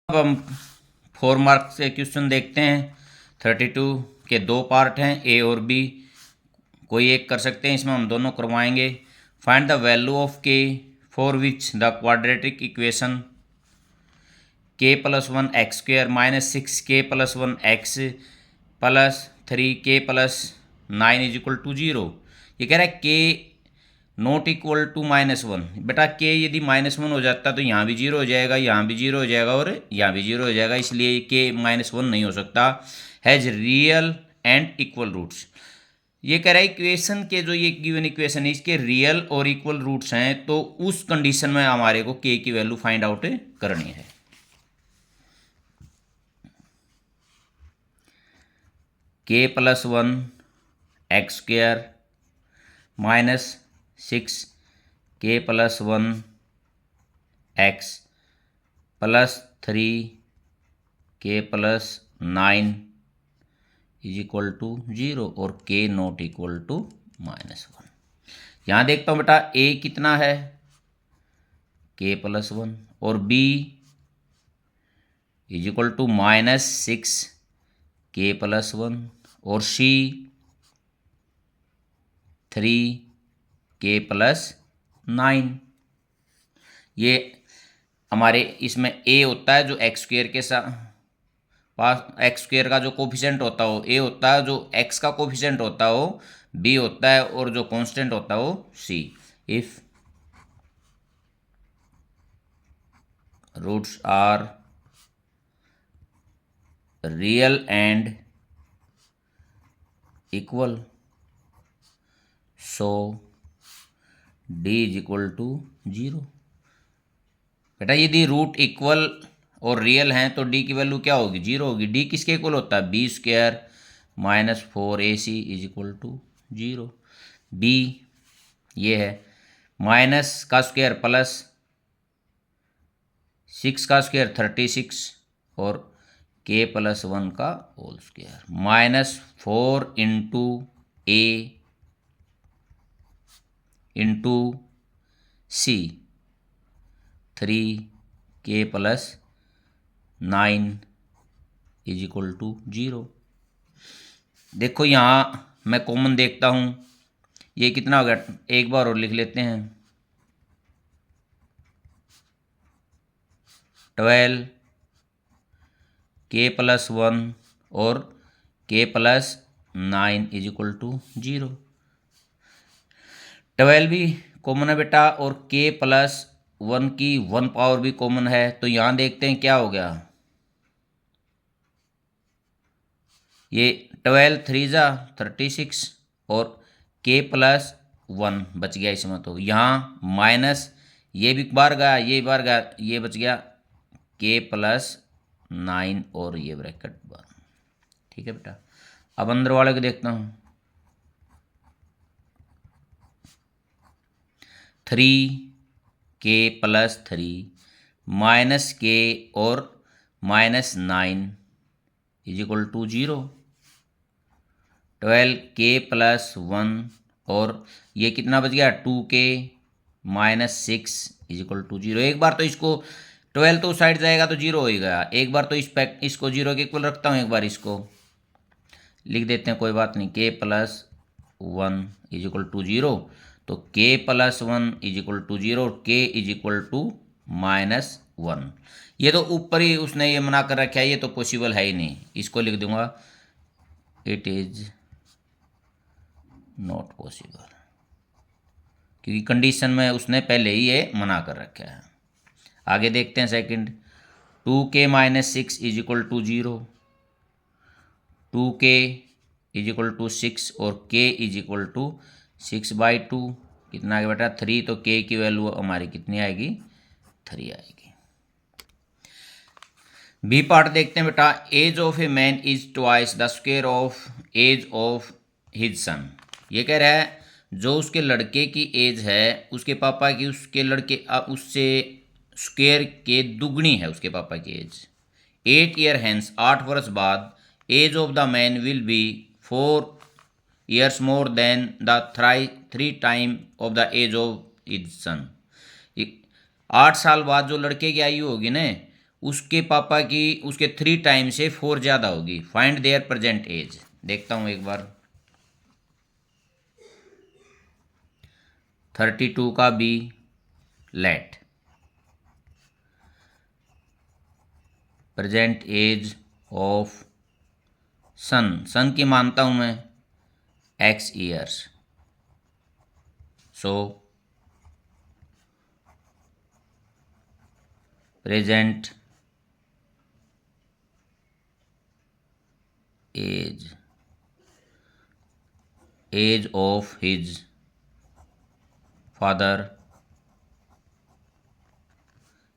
अब हम 4 मार्क्स के क्वेश्चन देखते हैं। 32 के दो पार्ट हैं, ए और बी। कोई एक कर सकते हैं, इसमें हम दोनों करवाएंगे। फाइंड द वैल्यू ऑफ के for which the quadratic equation के प्लस 1 एक्स स्क्वेयर माइनस 6 के प्लस 1 एक्स प्लस 3 के प्लस 9 इज इक्वल टू 0। ये कह रहा है के नॉट इक्वल टू -1। बेटा के यदि -1 हो जाता तो यहाँ भी 0 हो जाएगा, यहाँ भी 0 हो जाएगा और यहाँ भी 0 हो जाएगा, इसलिए के -1 नहीं हो सकता। Has real and equal roots. ये कह रहा है इक्वेशन के जो ये गिवन इक्वेशन है इसके रियल और इक्वल रूट्स हैं, तो उस कंडीशन में हमारे को के की वैल्यू फाइंड आउट करनी है। के प्लस 1 एक्स स्क्वेयर माइनस 6 के प्लस 1 एक्स प्लस 3 के प्लस 9 इज इक्वल टू 0 और के नॉट इक्वल टू -1। यहाँ देखता हूँ बेटा ए कितना है, के प्लस 1, और बी इज इक्वल टू -6 के प्लस 1, और सी 3 के प्लस 9। ये हमारे इसमें ए होता है जो एक्स स्क्वेयर के साथ पास एक्स स्क्वेयर का जो कोफिशिएंट होता हो ए होता है, जो एक्स का कोफिशिएंट होता हो बी होता है, और जो कांस्टेंट होता हो C. If roots are real and equal so D is equal to 0। बेटा यदि रूट इक्वल और रियल हैं तो डी की वैल्यू क्या होगी, 0 होगी। डी किसके इक्वल होता है, b square minus 4ac is equal to 0। B ये है माइनस का स्क्वायर प्लस 6 का स्क्वायर 36 और के प्लस 1 का होल स्क्वायर -4 इंटू ए इंटू सी 3 के प्लस 9 इज इक्वल टू 0। देखो यहाँ मैं कॉमन देखता हूँ, ये कितना हो गया, एक बार और लिख लेते हैं। 12 के प्लस 1 और के प्लस 9 इज इक्वल टू 0। 12 भी कॉमन है बेटा, और के प्लस 1 की 1 पावर भी कॉमन है, तो यहाँ देखते हैं क्या हो गया। ये 12 3 जा 36 और के प्लस 1 बच गया इसमें, तो यहाँ माइनस ये भी बार गया, ये बार गया, ये बच गया के प्लस 9 और ये ब्रैकेट बार। ठीक है बेटा, अब अंदर वाले को देखता हूँ। 3 के प्लस 3 माइनस के और -9 इज इक्वल टू 0। 12 के प्लस 1 और ये कितना बच गया, 2 के -6 इज इक्वल टू 0। एक बार तो इसको 12 तो साइड जाएगा तो 0 हो ही गया, एक बार तो इसको 0 के इक्वल रखता हूँ, एक बार इसको लिख देते हैं, कोई बात नहीं। के प्लस 1 इज इक्वल टू 0, तो के प्लस 1 इज इक्वल टू 0 और के इज इक्वल टू -1। ये तो ऊपर ही उसने ये मना कर रखा है, ये तो पॉसिबल है ही नहीं, इसको लिख दूंगा इट इज नॉट पॉसिबल, क्योंकि कंडीशन में उसने पहले ही ये मना कर रखा है। आगे देखते हैं second. 2k -6 is equal to 0, 2k is equal to 6 और k इज इक्वल टू 6/2 कितना आएगा बेटा, 3। तो k की वैल्यू हमारी कितनी आएगी, 3 आएगी। बी पार्ट देखते हैं बेटा। Age of a man is twice the square of age of his son. ये कह रहा है जो उसके लड़के की एज है उसके पापा की उसके लड़के उससे स्क्वायर के दुगनी है उसके पापा की एज। 8 ईयर हैंस 8 वर्ष बाद age of the man will be 4 years more than the 3 time of the age of his son. 8 साल बाद जो लड़के की आयु होगी ना उसके पापा की उसके 3 टाइम से 4 ज़्यादा होगी। Find their present age. देखता हूँ एक बार। 32 का बी let present age of son की मानता हूँ मैं x years. So present age of his father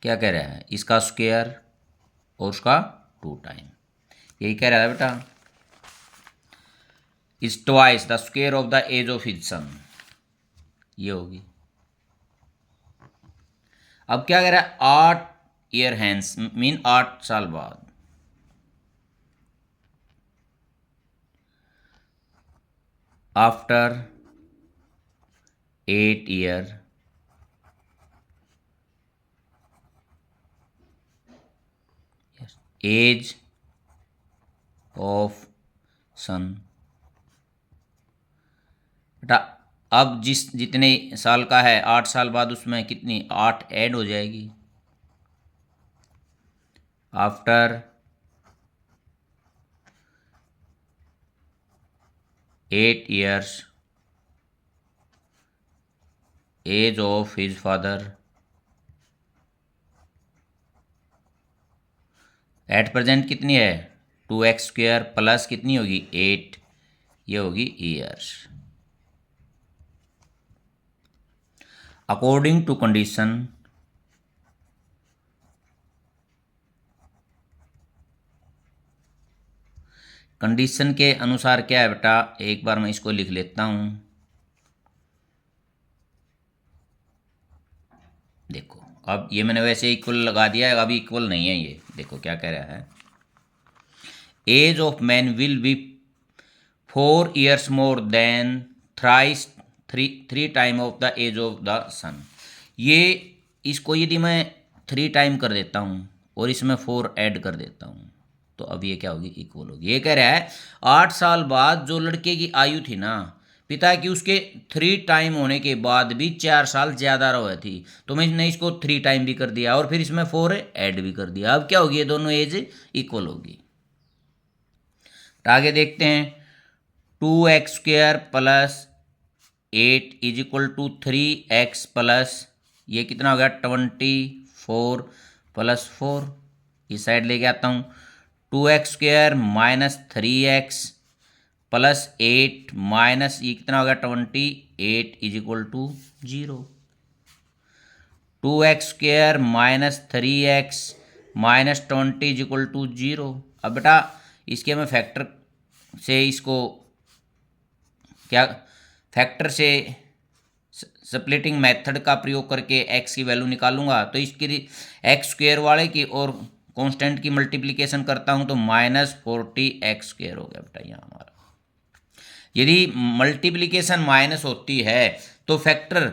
क्या कह रहा है, इसका स्क्वायर और उसका 2 टाइम, यही कह रहा है बेटा। Is twice the square of the age of his son, ये होगी। अब क्या कह रहा है, 8 ईयर हैंस मीन 8 साल बाद। आफ्टर 8 ईयर एज ऑफ सन। बेटा अब जितने साल का है 8 साल बाद उसमें कितनी 8 ऐड हो जाएगी। After 8 years age of his father at present कितनी है 2x² प्लस कितनी होगी 8, ये होगी years. According to condition condition के अनुसार क्या है बेटा, एक बार मैं इसको लिख लेता हूं। देखो अब ये मैंने वैसे इक्वल लगा दिया है, अभी इक्वल नहीं है ये। देखो क्या कह रहा है, age of man will be 4 years more than thrice three time of the age of the son. ये इसको यदि मैं 3 टाइम कर देता हूँ और इसमें 4 ऐड कर देता हूँ तो अब ये क्या होगी, इक्वल होगी। ये कह रहा है 8 साल बाद जो लड़के की आयु थी ना पिता की, उसके 3 टाइम होने के बाद भी 4 साल ज़्यादा रही थी, तो मैंने इसको 3 टाइम भी कर दिया और फिर इसमें 4 ऐड भी कर दिया। अब क्या होगी, ये दोनों एज इक्वल होगी। तो आगे देखते हैं, 2x² plus 8 is equal to 3x plus ये कितना हो गया 24 प्लस 4, इस साइड लेके आता हूँ। 2x² minus 3x plus 8 minus ये कितना हो गया 28 is equal to 0। 2x² minus 3x minus 20 is equal to 0। अब बेटा इसके मैं फैक्टर से इसको क्या फैक्टर से स्प्लिटिंग मेथड का प्रयोग करके x की वैल्यू निकालूंगा, तो इसकी x² वाले की और कांस्टेंट की मल्टीप्लिकेशन करता हूं तो -40x² हो गया बेटा यहाँ हमारा। यदि मल्टीप्लिकेशन माइनस होती है तो फैक्टर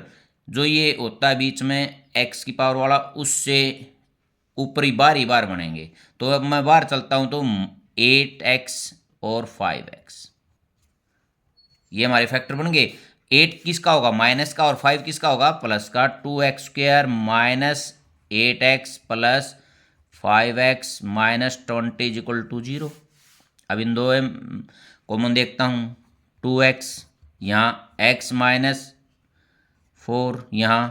जो ये होता है बीच में x की पावर वाला उससे ऊपरी बार ही बार बनेंगे। तो अब मैं बाहर चलता हूं तो 8x और 5x ये हमारे फैक्टर बन गए। 8 किसका होगा माइनस का और 5 किसका होगा प्लस का। 2x² minus 8x plus 5x minus 20 is equal to 0। अब इन दो कॉमन देखता हूँ, 2x यहाँ x माइनस 4 यहाँ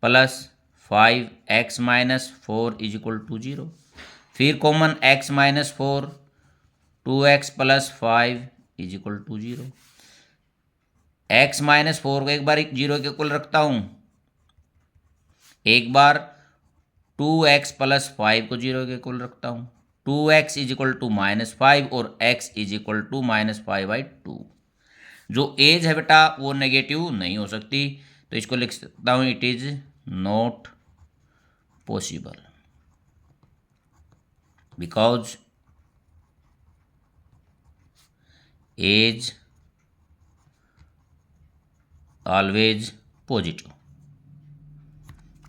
plus 5x minus 4 is equal to 0। फिर common x minus 4 2x plus 5 is equal to 0। x minus 4 को एक बार 0 के इक्वल रखता हूँ, एक बार 2x प्लस 5 को 0 के इक्वल रखता हूँ। 2x इज इक्वल टू -5 और x इज इक्वल टू -5/2। जो एज है बेटा वो नेगेटिव नहीं हो सकती, तो इसको लिख सकता हूँ it is not possible because age always positive.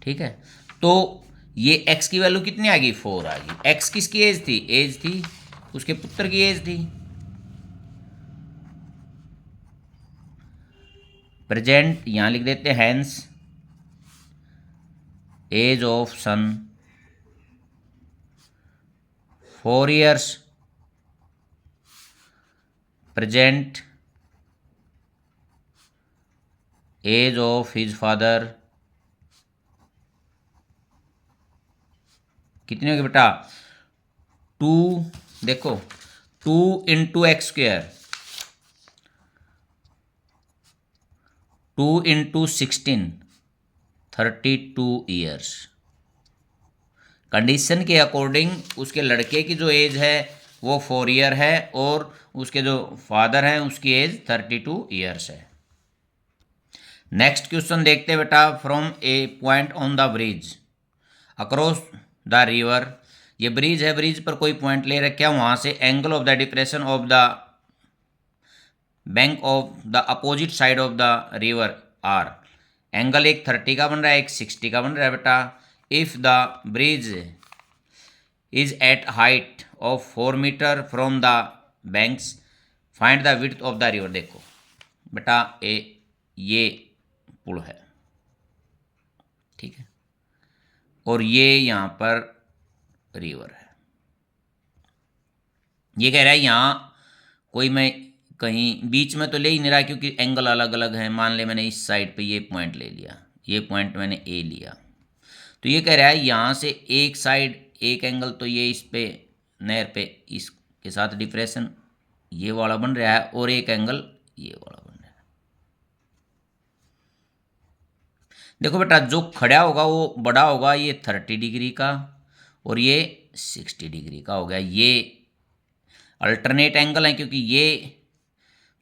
ठीक है, तो ये x की वैल्यू कितनी आ गई, 4 आ गई। x किसकी एज थी, एज थी उसके पुत्र की एज थी। प्रेजेंट यहां लिख देते हैं, hence age of son 4 years, present age of his father कितनी होगी बेटा, 2, देखो 2 into x square, 2 into 16, 32 years. Condition के अकॉर्डिंग उसके लड़के की जो एज है वो 4 ईयर है और उसके जो फादर हैं उसकी एज 32 ईयर्स है। नेक्स्ट क्वेश्चन देखते हैं बेटा, from a point on the bridge across the river, ये ब्रिज है, ब्रिज पर कोई पॉइंट ले रखा है, वहां से angle of the depression of the bank of the opposite side of the river are, angle एक 30 का बन रहा है, एक 60 का बन रहा है बेटा। If the bridge is at height of 4 meter from the banks find the width of the river. देखो बेटा ये पुल है, ठीक है, और ये यहाँ पर रिवर है। ये कह रहा है यहाँ कोई मैं कहीं बीच में तो ले ही नहीं रहा क्योंकि एंगल अलग अलग है। मान ले मैंने इस साइड पे ये पॉइंट ले लिया, ये पॉइंट मैंने ए लिया, तो ये कह रहा है यहाँ से एक साइड एक एंगल तो ये इस पे नहर पे इसके साथ डिप्रेशन ये वाला बन रहा है और एक एंगल ये वाला बन रहा है। देखो बेटा जो खड़ा होगा वो बड़ा होगा, ये 30 डिग्री का और ये 60 डिग्री का हो गया। ये अल्टरनेट एंगल है क्योंकि ये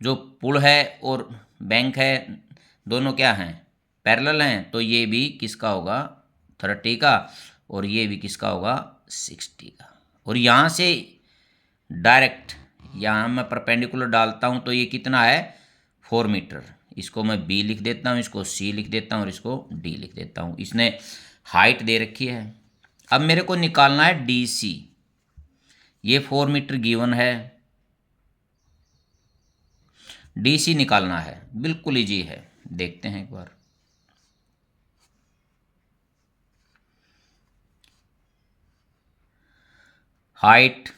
जो पुल है और बैंक है दोनों क्या हैं, पैरेलल हैं, तो ये भी किसका होगा 30 का और ये भी किसका होगा 60 का। और यहाँ से डायरेक्ट यहाँ मैं परपेंडिकुलर डालता हूँ तो ये कितना है 4 मीटर। इसको मैं बी लिख देता हूँ, इसको सी लिख देता हूँ और इसको डी लिख देता हूँ। इसने हाइट दे रखी है। अब मेरे को निकालना है डी सी। ये 4 मीटर गिवन है, डी सी निकालना है, बिल्कुल इजी है, देखते हैं एक बार। हाइट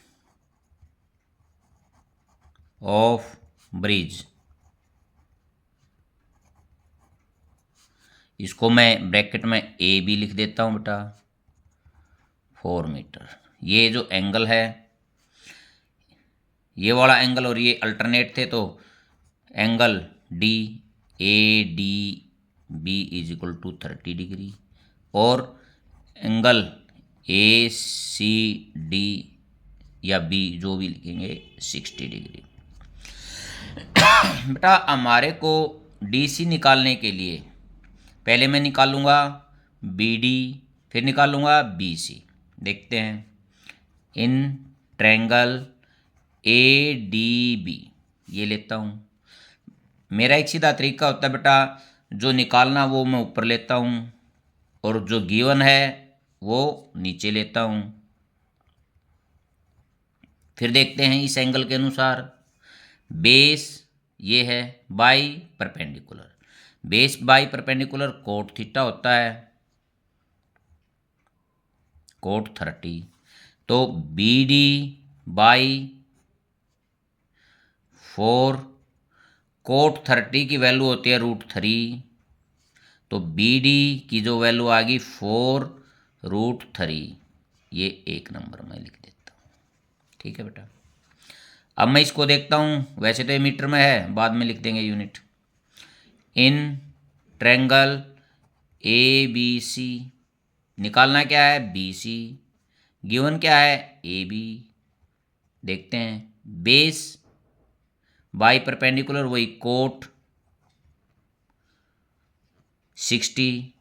ऑफ ब्रिज, इसको मैं ब्रैकेट में ए बी लिख देता हूँ बेटा, 4 मीटर। ये जो एंगल है ये वाला एंगल और ये अल्टरनेट थे तो angle D A D B is equal to 30 degree और एंगल ए सी डी या बी जो भी लिखेंगे 60 डिग्री। बेटा हमारे को डी सी निकालने के लिए पहले मैं निकालूंगा बी डी फिर निकालूंगा बी सी। देखते हैं, in triangle A D B ये लेता हूँ। मेरा एक सीधा तरीका होता है बेटा, जो निकालना वो मैं ऊपर लेता हूँ और जो गिवन है वो नीचे लेता हूँ। फिर देखते हैं इस एंगल के अनुसार बेस ये है by perpendicular, base by perpendicular cot theta होता है, कोट 30, तो बी डी बाई 4 कोट 30 की वैल्यू होती है √3, तो बी डी की जो वैल्यू आ गई 4 √3, ये 1 नंबर में लिख देता हूँ। ठीक है बेटा, अब मैं इसको देखता हूँ, वैसे तो ये मीटर में है, बाद में लिख देंगे unit. In triangle A B C निकालना क्या है बी सी, गिवन क्या है ए बी। देखते हैं, बेस बाई परपेंडिकुलर वही कोट 60,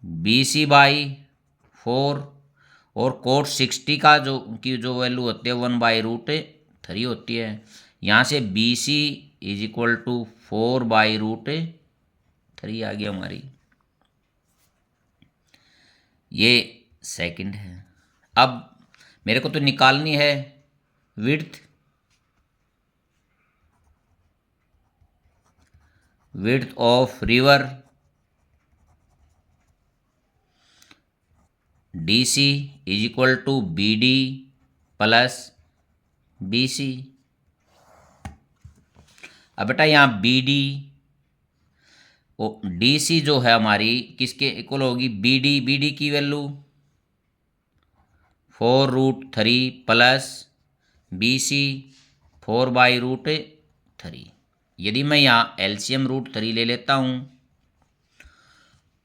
बी सी बाई 4 और कोट 60 का जो वैल्यू होती है 1/√3 होती है। यहाँ से B C is equal to 4/√3 आ गई हमारी। ये सेकंड है। अब मेरे को तो निकालनी है width of river DC is equal to BD plus BC। अब बेटा यहाँ BD DC जो है हमारी किसके इक्वल होगी, BD की वैल्यू 4√3 प्लस BC 4/√3। यदि मैं यहाँ LCM √3 ले लेता हूँ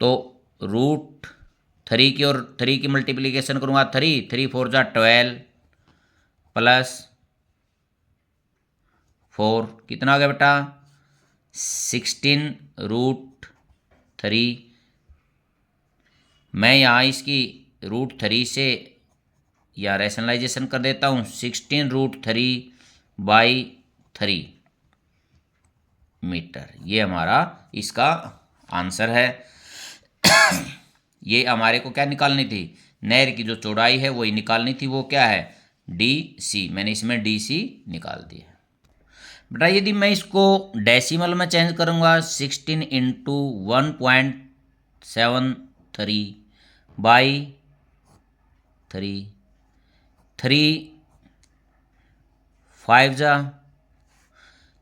तो √3 की और 3 की मल्टीप्लिकेशन करूँगा 3 4 जा 12 प्लस 4 कितना आ गया बेटा 16√3। मैं यहाँ इसकी √3 से या रैशनलाइजेशन कर देता हूँ 16√3/3 मीटर। ये हमारा इसका आंसर है। ये हमारे को क्या निकालनी थी, नहर की जो चौड़ाई है वही निकालनी थी, वो क्या है DC। मैंने इसमें DC निकाल दिया। बेटा यदि मैं इसको डेसिमल में चेंज करूँगा 16 × 1.73/3 3 5 जा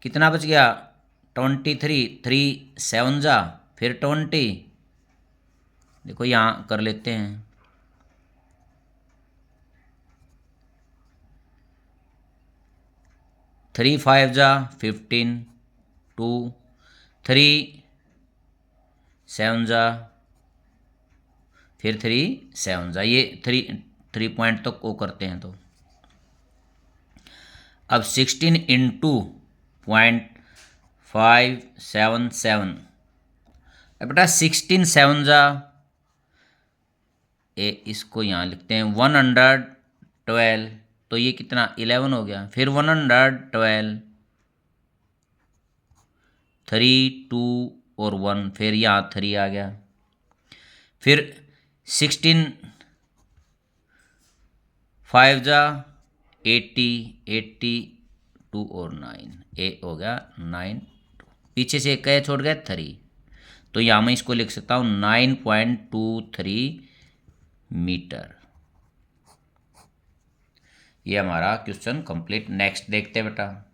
कितना बच गया 23 3 7 जा फिर 20। देखो यहाँ कर लेते हैं 3 5 जा 15 2 3 7 जा फिर 3 7 जा, ये 3 पॉइंट तक को करते हैं। तो अब 16 × 0.577। अब बेटा 16 7 जा इसको यहाँ लिखते हैं 112, तो ये कितना 11 हो गया। फिर 112 3 2 और 1, फिर यहाँ 3 आ गया। फिर 16 5 जा 80 82 और 9 हो गया 9। पीछे से एक छोड़ गया 3, तो यहाँ मैं इसको लिख सकता हूँ 9.23 मीटर। ये हमारा क्वेश्चन कंप्लीट। नेक्स्ट देखते हैं बेटा।